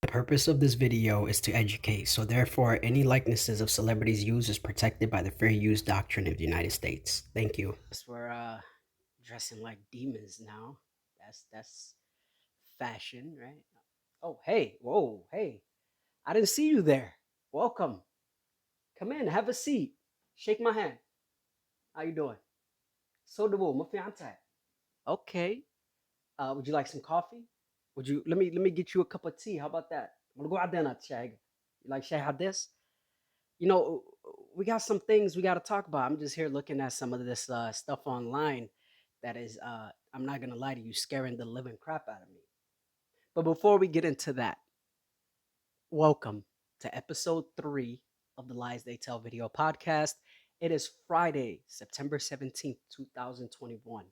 purpose of this video is to educate, so therefore any likenesses of celebrities used is protected by the Fair Use Doctrine of the United States. Thank you. We're dressing like demons now. That's fashion, right? Oh, hey, whoa, hey. I didn't see you there. Welcome. Come in, have a seat. Shake my hand. How you doing? So do my fiance. Okay. Would you like some coffee? Would you let me get you a cup of tea? How about that? I'm gonna go out there, Shag. You like Shag this? You know, we got some things we got to talk about. I'm just here looking at some of this stuff online that is, I'm not going to lie to you, scaring the living crap out of me. But before we get into that, welcome to episode 3 of the Lies They Tell video podcast. It is Friday, September 17th, 2021.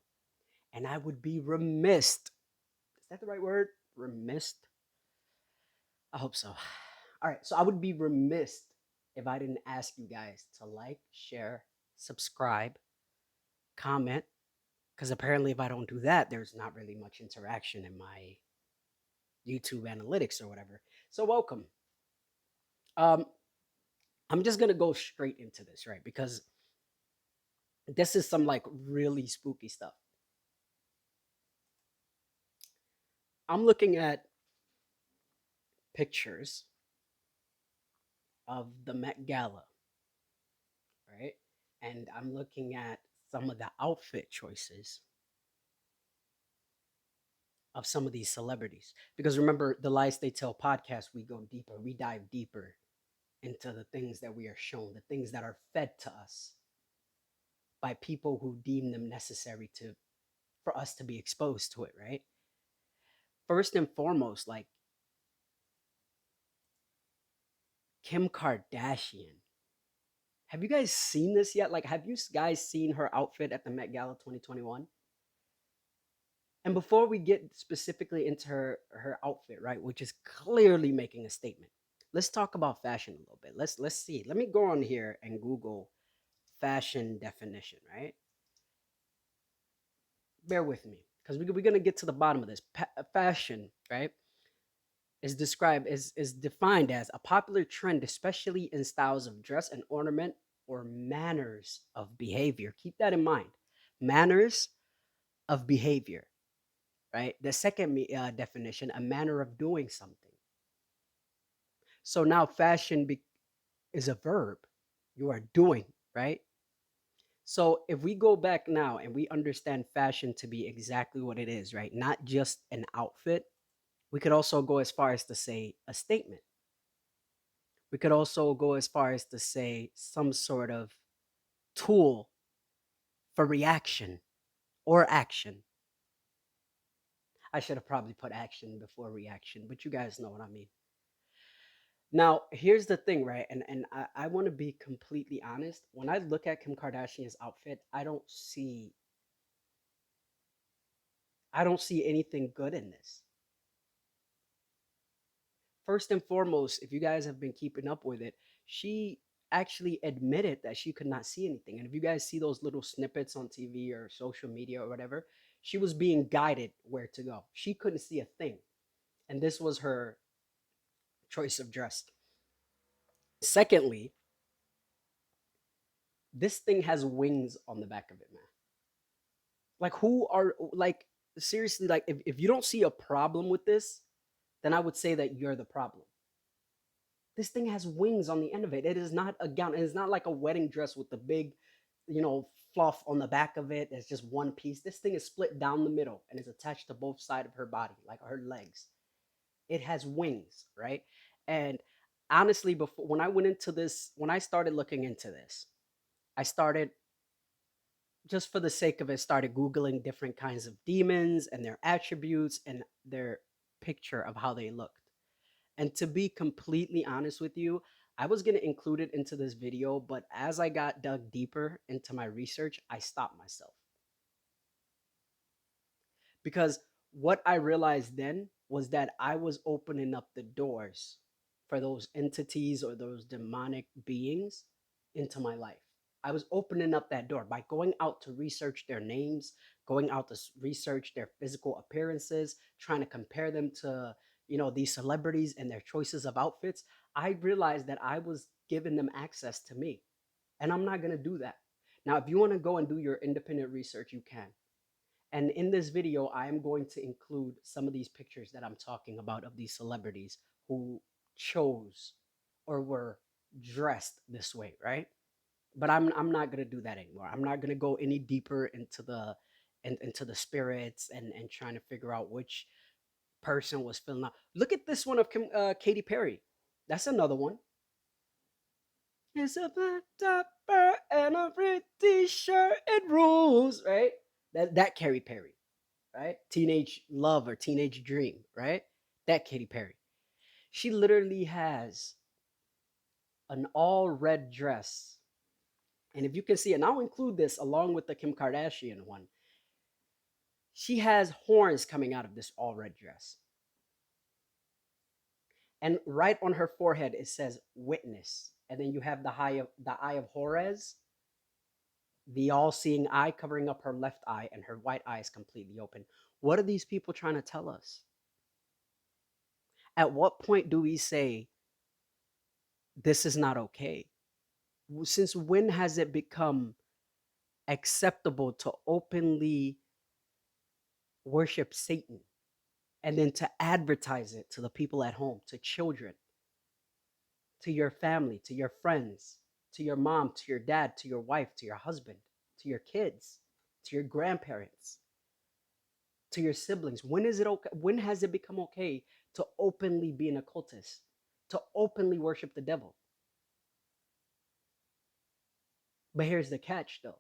And I would be remiss. Is that the right word? Remiss? I hope so. All right. So I would be remiss if I didn't ask you guys to like, share, subscribe, comment, because apparently if I don't do that, there's not really much interaction in my YouTube analytics or whatever. So welcome. Um, I'm just gonna go straight into this, right? Because this is some like really spooky stuff. I'm looking at pictures of the Met Gala, right? And I'm looking at some of the outfit choices of some of these celebrities. Because remember, the Lies They Tell podcast, we go deeper, we dive deeper into the things that we are shown, the things that are fed to us by people who deem them necessary to for us to be exposed to it, right? First and foremost, like Kim Kardashian. Have you guys seen this yet? Like, have you guys seen her outfit at the Met Gala 2021? And before we get specifically into her outfit, right, which is clearly making a statement, let's talk about fashion a little bit. Let's see. Let me go on here and Google fashion definition, right? Bear with me, because we're gonna get to the bottom of this. Fashion, right, is defined as a popular trend, especially in styles of dress and ornament or manners of behavior. Keep that in mind. Manners of behavior, right? The second definition, a manner of doing something. So now fashion is a verb. You are doing, right? So if we go back now and we understand fashion to be exactly what it is, right? Not just an outfit, we could also go as far as to say a statement. We could also go as far as to say some sort of tool for reaction or action. I should have probably put action before reaction, but you guys know what I mean. Now, here's the thing, right? And I want to be completely honest. When I look at Kim Kardashian's outfit, I don't see anything good in this. First and foremost, if you guys have been keeping up with it, she actually admitted that she could not see anything. And if you guys see those little snippets on TV or social media or whatever, she was being guided where to go. She couldn't see a thing. And this was her choice of dress. Secondly, this thing has wings on the back of it, man. Like, who are, like, seriously, like, if you don't see a problem with this, then I would say that you're the problem. This thing has wings on the end of it. It is not a gown. It is not like a wedding dress with the big, fluff on the back of it. It's just one piece. This thing is split down the middle and is attached to both sides of her body, like her legs. It has wings, right? And honestly, before when I went into this, when I started looking into this, I started just for the sake of it, started Googling different kinds of demons and their attributes and their picture of how they looked. And to be completely honest with you, I was going to include it into this video, but as I got dug deeper into my research, I stopped myself. Because what I realized then was that I was opening up the doors for those entities or those demonic beings into my life. I was opening up that door by going out to research their names, going out to research their physical appearances, trying to compare them to, these celebrities and their choices of outfits, I realized that I was giving them access to me. And I'm not going to do that. Now, if you want to go and do your independent research, you can. And in this video, I am going to include some of these pictures that I'm talking about of these celebrities who chose or were dressed this way, right? But I'm not gonna do that anymore. I'm not gonna go any deeper into the spirits and trying to figure out which person was filling out. Look at this one of Katy Perry. That's another one. It's a black topper and a pretty shirt. It rules, right? That Katy Perry, right? Teenage love or teenage dream, right? That Katy Perry. She literally has an all red dress. And if you can see, and I'll include this along with the Kim Kardashian one, she has horns coming out of this all red dress. And right on her forehead, it says witness. And then you have the eye of Horus, the all seeing eye covering up her left eye, and her right eye is completely open. What are these people trying to tell us? At what point do we say this is not okay? Since when has it become acceptable to openly worship Satan and then to advertise it to the people at home, to children, to your family, to your friends, to your mom, to your dad, to your wife, to your husband, to your kids, to your grandparents, to your siblings? When is it okay? When has it become okay to openly be an occultist, to openly worship the devil? But here's the catch though,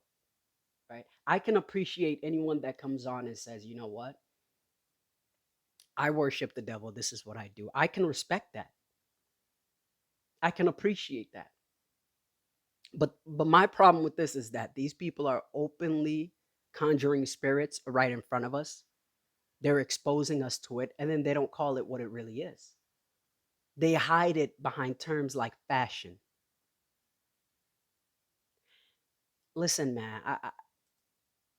right? I can appreciate anyone that comes on and says, you know what? I worship the devil. This is what I do. I can respect that. I can appreciate that. But my problem with this is that these people are openly conjuring spirits right in front of us. They're exposing us to it, and then they don't call it what it really is. They hide it behind terms like fashion. Listen, man,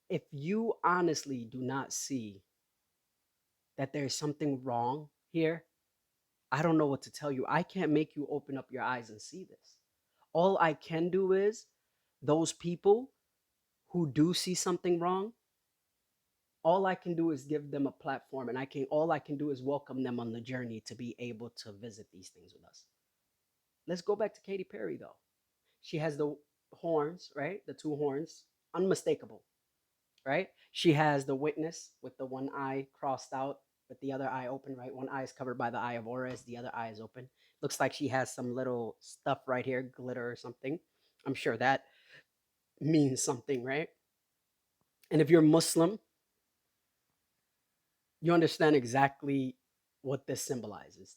if you honestly do not see that there's something wrong here, I don't know what to tell you. I can't make you open up your eyes and see this. All I can do is those people who do see something wrong, all I can do is give them a platform, and all I can do is welcome them on the journey to be able to visit these things with us. Let's go back to Katy Perry though. She has the horns, right? The two horns, unmistakable, right? She has the witness with the one eye crossed out, with the other eye open, right? One eye is covered by the eye of Horus, the other eye is open. Looks like she has some little stuff right here, glitter or something. I'm sure that means something, right? And if you're Muslim, you understand exactly what this symbolizes,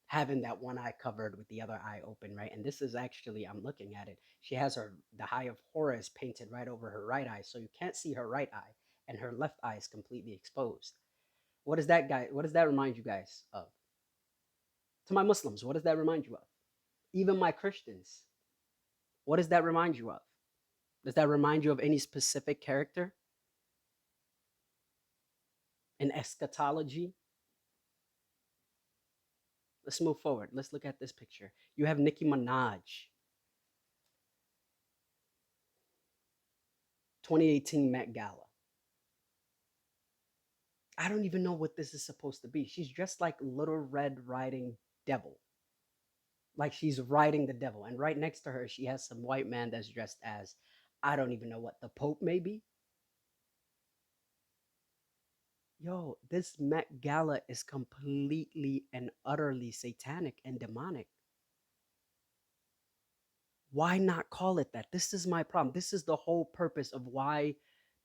having that one eye covered with the other eye open, right? And this is actually, I'm looking at it, she has the eye of Horus painted right over her right eye, so you can't see her right eye, and her left eye is completely exposed. What does that remind you guys of? To my Muslims, what does that remind you of? Even my Christians, what does that remind you of? Does that remind you of any specific character in eschatology? Let's move forward. Let's look at this picture. You have Nicki Minaj, 2018 Met Gala. I don't even know what this is supposed to be. She's dressed like Little Red Riding Devil. Like she's riding the devil. And right next to her, she has some white man that's dressed as, I don't even know what, the Pope maybe? Yo, this Met Gala is completely and utterly satanic and demonic. Why not call it that? This is my problem. This is the whole purpose of why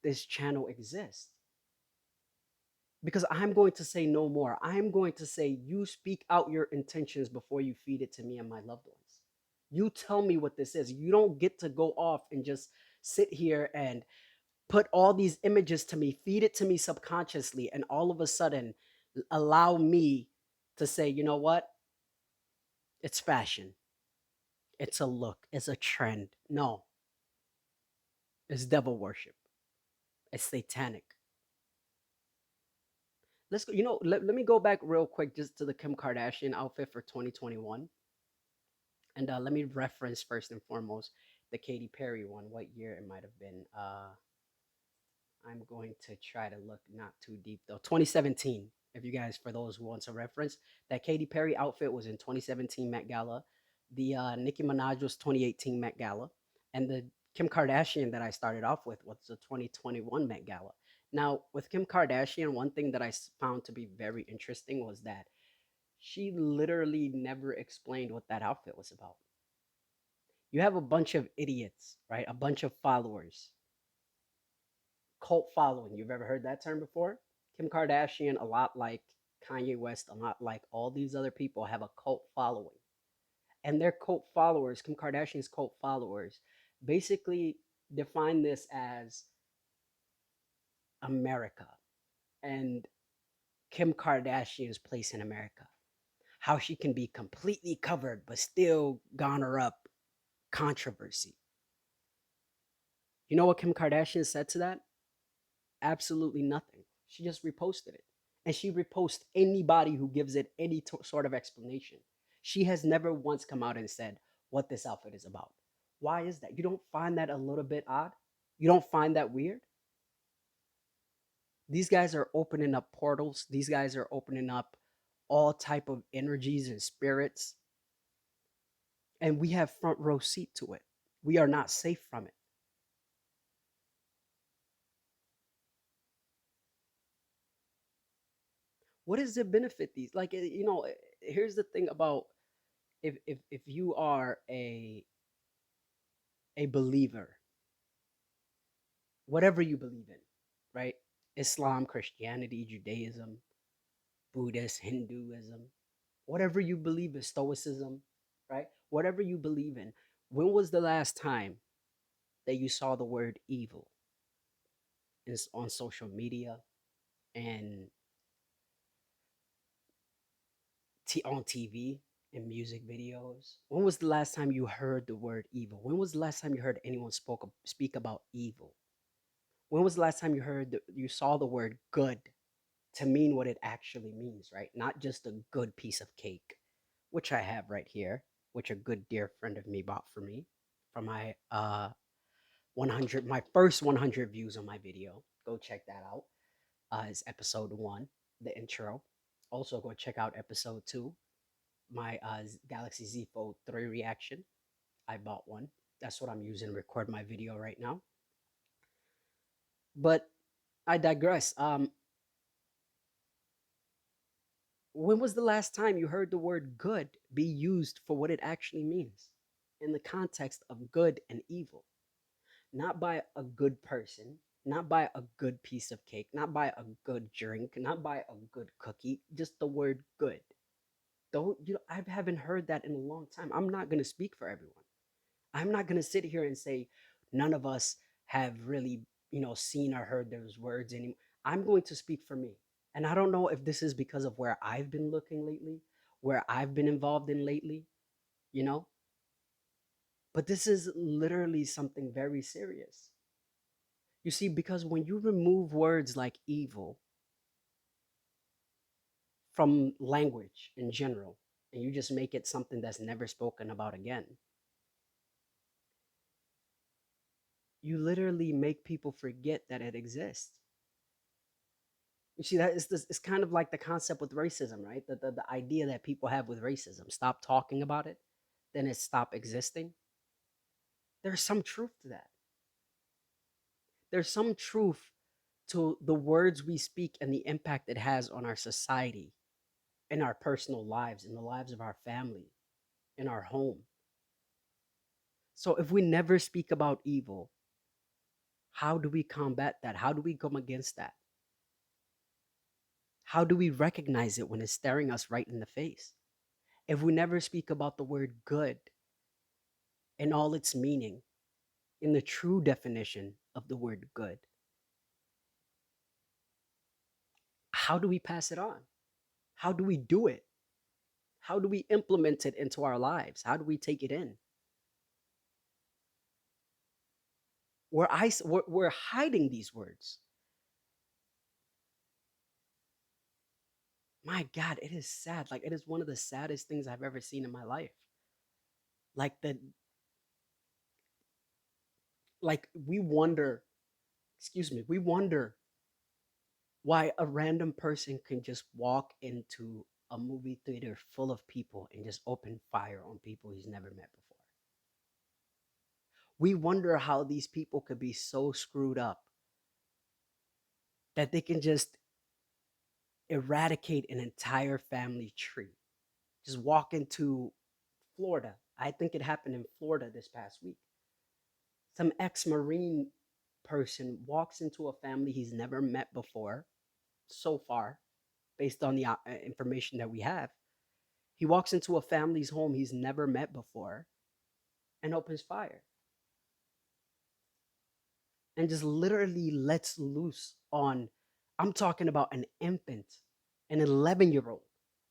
this channel exists. Because I'm going to say no more. I'm going to say, you speak out your intentions before you feed it to me and my loved ones. You tell me what this is. You don't get to go off and just sit here and put all these images to me, feed it to me subconsciously, and all of a sudden allow me to say, you know what? It's fashion. It's a look. It's a trend. No, it's devil worship. It's satanic. let's go. Let me go back real quick just to the Kim Kardashian outfit for 2021, and let me reference first and foremost the Katy Perry one. What year it might have been? I'm going to try to look not too deep though. 2017. If you guys, for those who want a reference, that Katy Perry outfit was in 2017 Met Gala. The Nicki Minaj was 2018 Met Gala, and the Kim Kardashian that I started off with was the 2021 Met Gala. Now, with Kim Kardashian, one thing that found to be very interesting was that she literally never explained what that outfit was about. You have a bunch of idiots, right? A bunch of followers, cult following. You've ever heard that term before? Kim Kardashian, a lot like Kanye West, a lot like all these other people, have a cult following. And their cult followers, Kim Kardashian's cult followers, basically define this as America and Kim Kardashian's place in America. How she can be completely covered but still garner up controversy. You know what Kim Kardashian said to that? Absolutely nothing. She just reposted it. And she reposts anybody who gives it any sort of explanation. She has never once come out and said what this outfit is about. Why is that? You don't find that a little bit odd? You don't find that weird? These guys are opening up portals. These guys are opening up all type of energies and spirits. And we have front row seat to it. We are not safe from it. What does it benefit these? Like, here's the thing about, if you are a believer, whatever you believe in, right? Islam, Christianity, Judaism, Buddhist, Hinduism, whatever you believe in, Stoicism, right? Whatever you believe in, when was the last time that you saw the word evil on social media and on TV and music videos? When was the last time you heard the word evil? When was the last time you heard anyone speak about evil? When was the last time you saw the word good to mean what it actually means, right? Not just a good piece of cake, which I have right here, which a good dear friend of me bought for me for my 100, my first 100 views on my video. Go check that out. Is episode 1, the intro. Also go check out episode 2, my Galaxy Z Fold 3 reaction. I bought one. That's what I'm using to record my video right now. But I digress. When was the last time you heard the word good be used for what it actually means in the context of good and evil? Not by a good person, not by a good piece of cake, not by a good drink, not by a good cookie, just the word good. Don't you know, I haven't heard that in a long time. I'm not going to speak for everyone. I'm not going to sit here and say none of us have really, seen or heard those words anymore. I'm going to speak for me. And I don't know if this is because of where I've been looking lately, where I've been involved in lately, you know? But this is literally something very serious. You see, because when you remove words like evil from language in general, and you just make it something that's never spoken about again, you literally make people forget that it exists. You see, that is this, it's kind of like the concept with racism, right? The idea that people have with racism. Stop talking about it, then it stop existing. There's some truth to that. There's some truth to the words we speak and the impact it has on our society, in our personal lives, in the lives of our family, in our home. So if we never speak about evil, how do we combat that? How do we come against that? How do we recognize it when it's staring us right in the face? If we never speak about the word good in all its meaning, in the true definition of the word good, how do we pass it on? How do we do it? How do we implement it into our lives? How do we take it in? We're hiding these words. My God, it is sad. Like, it is one of the saddest things I've ever seen in my life. Like the like we wonder, excuse me, we wonder why a random person can just walk into a movie theater full of people and just open fire on people he's never met before. We wonder how these people could be so screwed up that they can just eradicate an entire family tree. Just walk into Florida. I think it happened in Florida this past week. Some ex-Marine person walks into a family he's never met before, so far, based on the information that we have. He walks into a family's home he's never met before and opens fire and just literally lets loose on, I'm talking about an infant, an 11-year-old,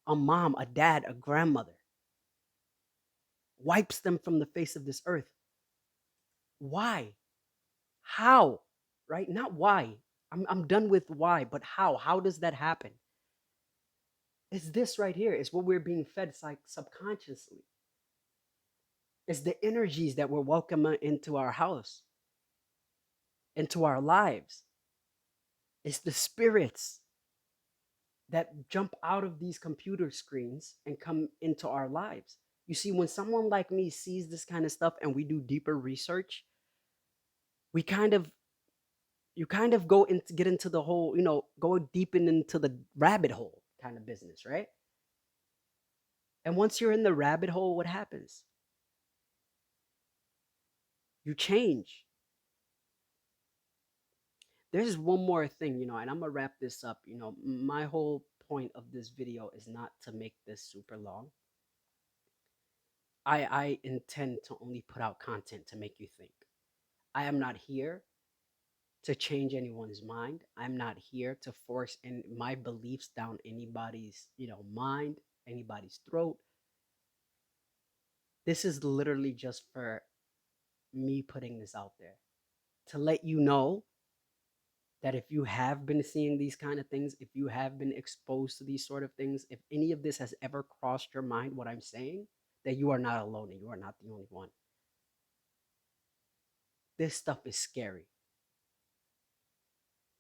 a mom, a dad, a grandmother, wipes them from the face of this earth. Why? How? Right? Not why. I'm done with why, but how? How does that happen? It's this right here. It's what we're being fed subconsciously. It's the energies that we're welcoming into our house, into our lives. It's the spirits that jump out of these computer screens and come into our lives. You see, when someone like me sees this kind of stuff and we do deeper research, we kind of you kind of go into get into the whole, go deep into the rabbit hole kind of business, right? And once you're in the rabbit hole, what happens? You change. There's one more thing, and I'm gonna wrap this up. My whole point of this video is not to make this super long. I intend to only put out content to make you think. I am not here to change anyone's mind. I'm not here to force my beliefs down anybody's, mind, anybody's throat. This is literally just for me putting this out there to let you know that if you have been seeing these kind of things, if you have been exposed to these sort of things, if any of this has ever crossed your mind, what I'm saying, that you are not alone and you are not the only one. This stuff is scary.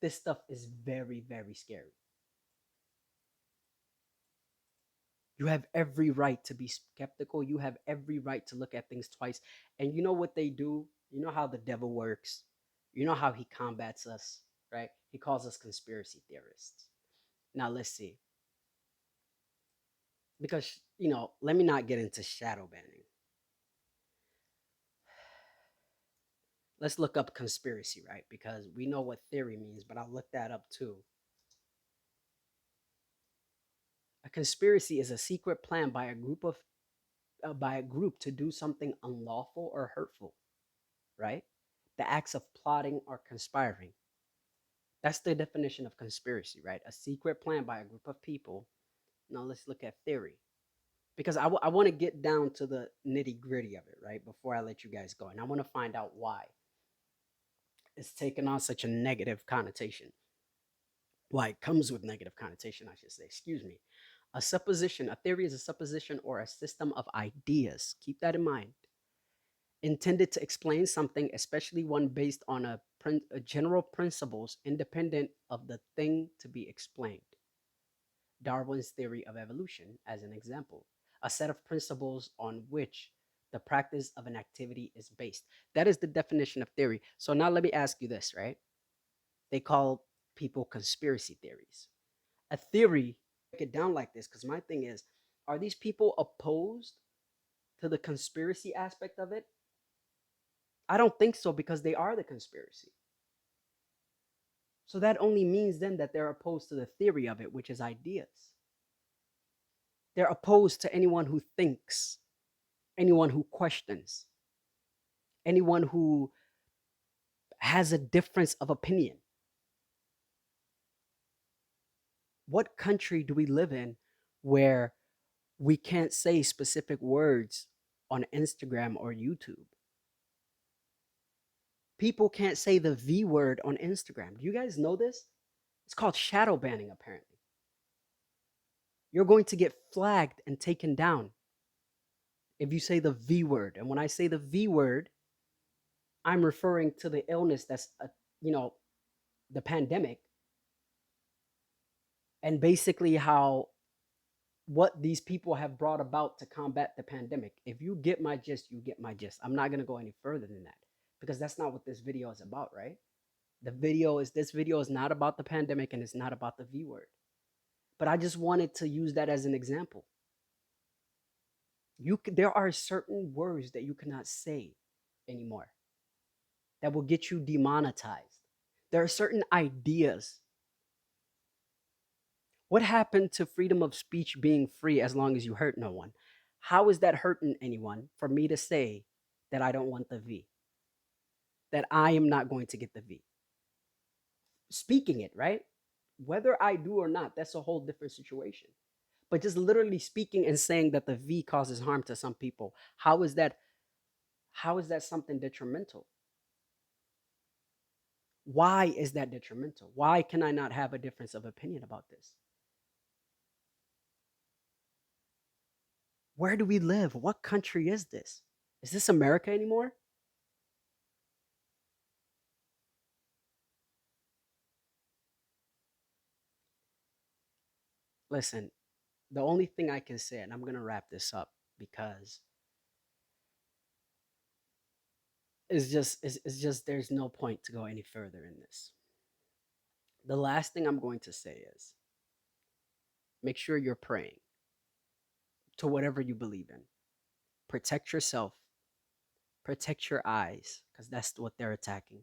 This stuff is very, very scary. You have every right to be skeptical. You have every right to look at things twice. And you know what they do? You know how the devil works? You know how he combats us, right? He calls us conspiracy theorists. Now, let's see. Because, let me not get into shadow banning. Let's look up conspiracy, right? Because we know what theory means, but I'll look that up too. A conspiracy is a secret plan by a group to do something unlawful or hurtful, right? The acts of plotting or conspiring. That's the definition of conspiracy, right? A secret plan by a group of people. Now let's look at theory. Because I want to get down to the nitty gritty of it, right? Before I let you guys go. And I want to find out why it's taken on such a negative connotation. Why it comes with negative connotation, I should say. Excuse me. A supposition, a theory is a supposition or a system of ideas. Keep that in mind. Intended to explain something, especially one based on a general principles independent of the thing to be explained. Darwin's theory of evolution, as an example, a set of principles on which the practice of an activity is based. That is the definition of theory. So now let me ask you this, right? They call people conspiracy theories. A theory, break it down like this, because my thing is, are these people opposed to the conspiracy aspect of it? I don't think so, because they are the conspiracy. So that only means then that they're opposed to the theory of it, which is ideas. They're opposed to anyone who thinks, anyone who questions, anyone who has a difference of opinion. What country do we live in where we can't say specific words on Instagram or YouTube? People can't say the V word on Instagram. Do you guys know this? It's called shadow banning, apparently. You're going to get flagged and taken down if you say the V word. And when I say the V word, I'm referring to the illness that's, you know, the pandemic, and basically how what these people have brought about to combat the pandemic. If you get my gist, you get my gist. I'm not going to go any further than that because that's not what this video is about, right? This video is not about the pandemic and it's not about the V word. But I just wanted to use that as an example. There are certain words that you cannot say anymore that will get you demonetized. There are certain ideas. What happened to freedom of speech being free as long as you hurt no one? How is that hurting anyone for me to say that I don't want the V? That I am not going to get the V? Speaking it, right? Whether I do or not, that's a whole different situation. But just literally speaking and saying that the V causes harm to some people, how is that something detrimental? Why is that detrimental? Why can I not have a difference of opinion about this? Where do we live? What country is this? Is this America anymore? Listen, the only thing I can say, and I'm going to wrap this up because it's just there's no point to go any further in this. The last thing I'm going to say is make sure you're praying to whatever you believe in. Protect yourself, protect your eyes, because that's what they're attacking,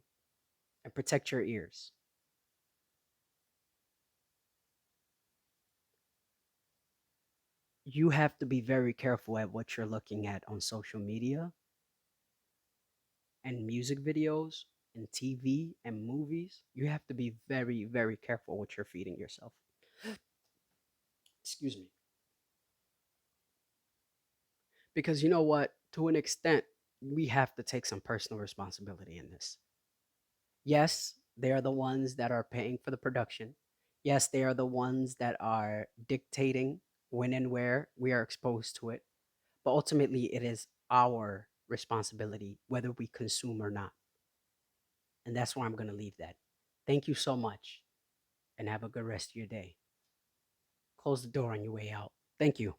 and protect your ears. You have to be very careful at what you're looking at on social media and music videos and TV and movies. You have to be very, very careful what you're feeding yourself. Excuse me. Because you know what? To an extent, we have to take some personal responsibility in this. Yes, they are the ones that are paying for the production. Yes, they are the ones that are dictating when and where we are exposed to it. But ultimately, it is our responsibility whether we consume or not. And that's where I'm going to leave that. Thank you so much and have a good rest of your day. Close the door on your way out. Thank you.